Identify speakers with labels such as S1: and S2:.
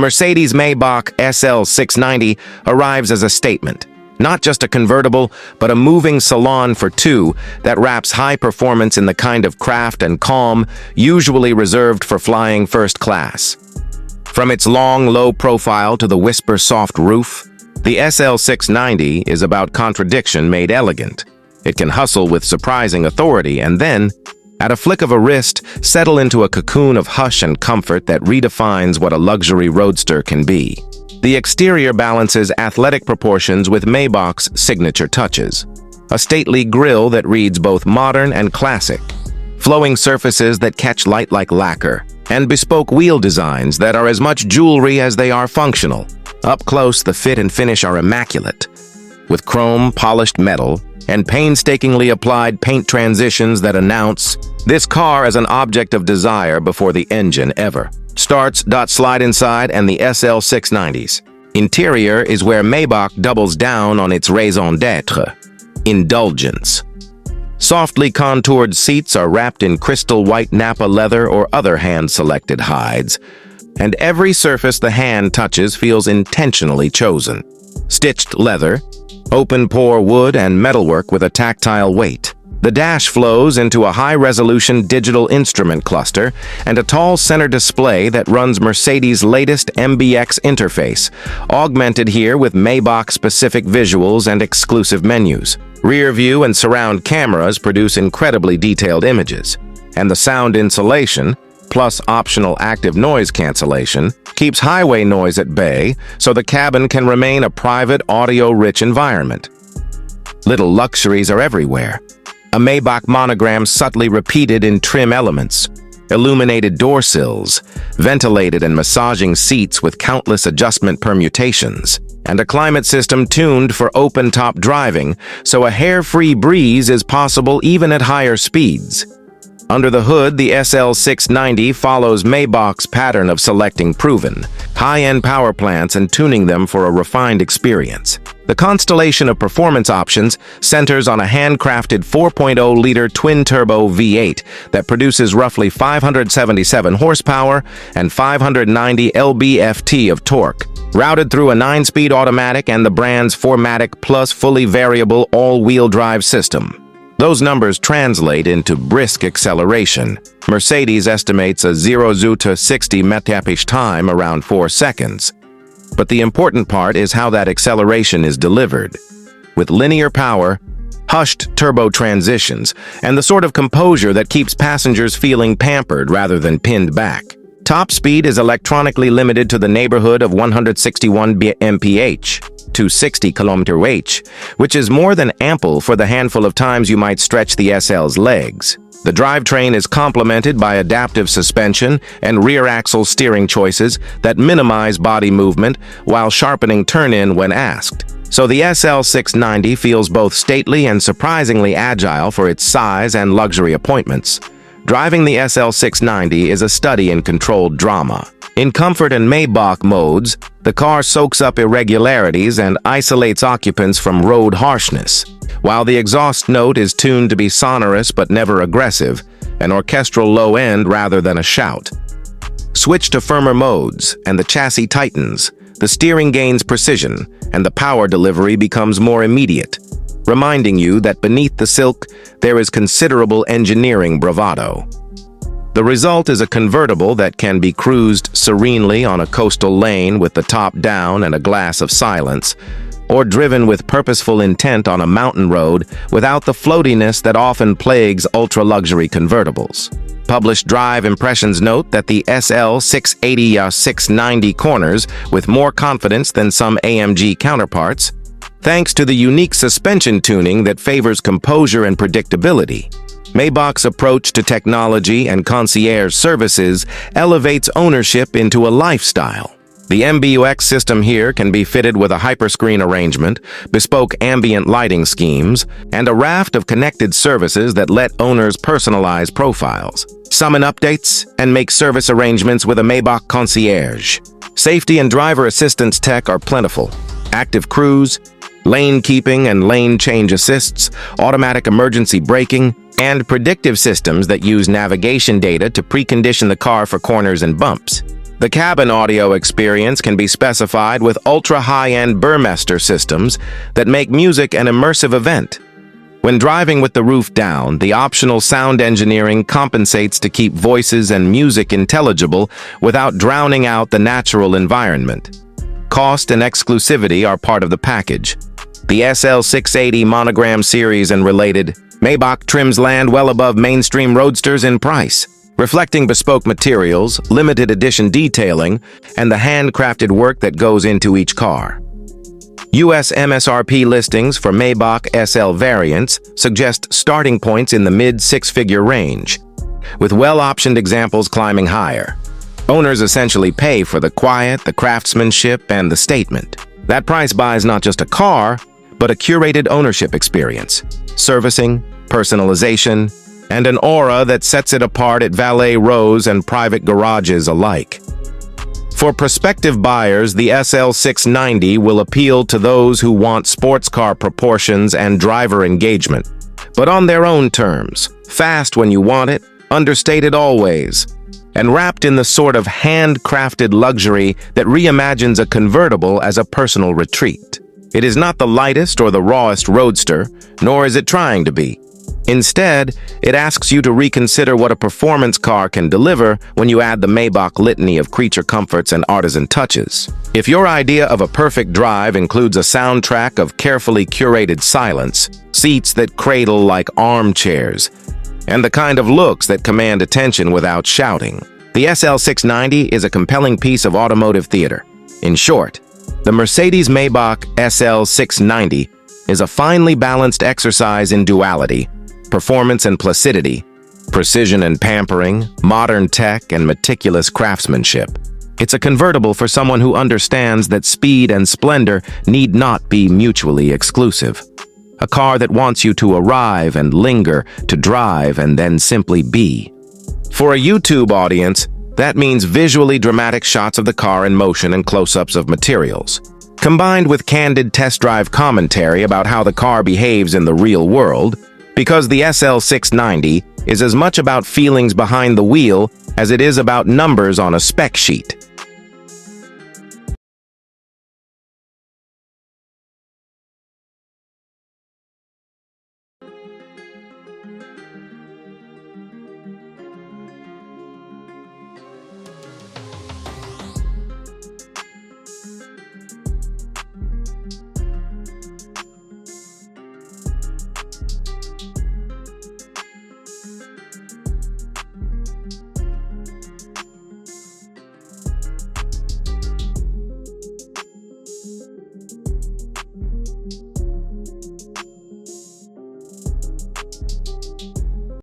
S1: Mercedes-Maybach SL 690 arrives as a statement. Not just a convertible, but a moving salon for two that wraps high performance in the kind of craft and calm usually reserved for flying first class. From its long, low profile to the whisper-soft roof, the SL 690 is about contradiction made elegant. It can hustle with surprising authority and then, at a flick of a wrist, settle into a cocoon of hush and comfort that redefines what a luxury roadster can be. The exterior balances athletic proportions with Maybach's signature touches. A stately grille that reads both modern and classic, flowing surfaces that catch light like lacquer, and bespoke wheel designs that are as much jewelry as they are functional. Up close, the fit and finish are immaculate, with chrome, polished metal, and painstakingly applied paint transitions that announce this car as an object of desire before the engine ever starts. Slide inside and the SL 690's interior is where Maybach doubles down on its raison d'etre, indulgence. Softly contoured seats are wrapped in crystal white Nappa leather or other hand-selected hides, and every surface the hand touches feels intentionally chosen. Stitched leather, open-pore wood, and metalwork with a tactile weight. The dash flows into a high-resolution digital instrument cluster and a tall center display that runs Mercedes' latest MBUX interface, augmented here with Maybach-specific visuals and exclusive menus. Rear view and surround cameras produce incredibly detailed images, and the sound insulation, plus optional active noise cancellation, keeps highway noise at bay so the cabin can remain a private, audio-rich environment. Little luxuries are everywhere. A Maybach monogram subtly repeated in trim elements, illuminated door sills, ventilated and massaging seats with countless adjustment permutations, and a climate system tuned for open-top driving so a hair-free breeze is possible even at higher speeds. Under the hood, the SL 690 follows Maybach's pattern of selecting proven, high-end power plants and tuning them for a refined experience. The constellation of performance options centers on a handcrafted 4.0-liter twin-turbo V8 that produces roughly 577 horsepower and 590 lb-ft of torque, routed through a 9-speed automatic and the brand's 4MATIC Plus fully variable all-wheel drive system. Those numbers translate into brisk acceleration. Mercedes estimates a 0 to 60 mph time around 4 seconds. But the important part is how that acceleration is delivered. With linear power, hushed turbo transitions, and the sort of composure that keeps passengers feeling pampered rather than pinned back. Top speed is electronically limited to the neighborhood of 161 mph. to 60 km/h, which is more than ample for the handful of times you might stretch the SL's legs. The drivetrain is complemented by adaptive suspension and rear axle steering choices that minimize body movement while sharpening turn-in when asked. So the SL 690 feels both stately and surprisingly agile for its size and luxury appointments. Driving the SL 690 is a study in controlled drama. In comfort and Maybach modes, the car soaks up irregularities and isolates occupants from road harshness, while the exhaust note is tuned to be sonorous but never aggressive, an orchestral low end rather than a shout. Switch to firmer modes, and the chassis tightens, the steering gains precision, and the power delivery becomes more immediate, reminding you that beneath the silk, there is considerable engineering bravado. The result is a convertible that can be cruised serenely on a coastal lane with the top down and a glass of silence, or driven with purposeful intent on a mountain road without the floatiness that often plagues ultra-luxury convertibles. Published Drive Impressions note that the SL 680-690 corners with more confidence than some AMG counterparts, thanks to the unique suspension tuning that favors composure and predictability. Maybach's approach to technology and concierge services elevates ownership into a lifestyle. The MBUX system here can be fitted with a hyperscreen arrangement, bespoke ambient lighting schemes, and a raft of connected services that let owners personalize profiles, summon updates, and make service arrangements with a Maybach concierge. Safety and driver assistance tech are plentiful. Active cruise, lane keeping and lane change assists, automatic emergency braking, and predictive systems that use navigation data to precondition the car for corners and bumps. The cabin audio experience can be specified with ultra-high-end Burmester systems that make music an immersive event. When driving with the roof down, the optional sound engineering compensates to keep voices and music intelligible without drowning out the natural environment. Cost and exclusivity are part of the package. The SL680 monogram series and related Maybach trims land well above mainstream roadsters in price, reflecting bespoke materials, limited edition detailing, and the handcrafted work that goes into each car. US MSRP listings for Maybach SL variants suggest starting points in the mid-six-figure range, with well-optioned examples climbing higher. Owners essentially pay for the quiet, the craftsmanship, and the statement. That price buys not just a car, but a curated ownership experience, servicing, personalization, and an aura that sets it apart at valet rows and private garages alike. For prospective buyers, the SL690 will appeal to those who want sports car proportions and driver engagement, but on their own terms, fast when you want it, understated always, and wrapped in the sort of handcrafted luxury that reimagines a convertible as a personal retreat. It is not the lightest or the rawest roadster, nor is it trying to be. Instead, it asks you to reconsider what a performance car can deliver when you add the Maybach litany of creature comforts and artisan touches. If your idea of a perfect drive includes a soundtrack of carefully curated silence, seats that cradle like armchairs, and the kind of looks that command attention without shouting, the SL690 is a compelling piece of automotive theater. In short, the Mercedes-Maybach SL690 is a finely balanced exercise in duality, performance and placidity, precision and pampering, modern tech and meticulous craftsmanship. It's a convertible for someone who understands that speed and splendor need not be mutually exclusive. A car that wants you to arrive and linger, to drive and then simply be. For a YouTube audience, that means visually dramatic shots of the car in motion and close-ups of materials, combined with candid test drive commentary about how the car behaves in the real world, because the SL690 is as much about feelings behind the wheel as it is about numbers on a spec sheet.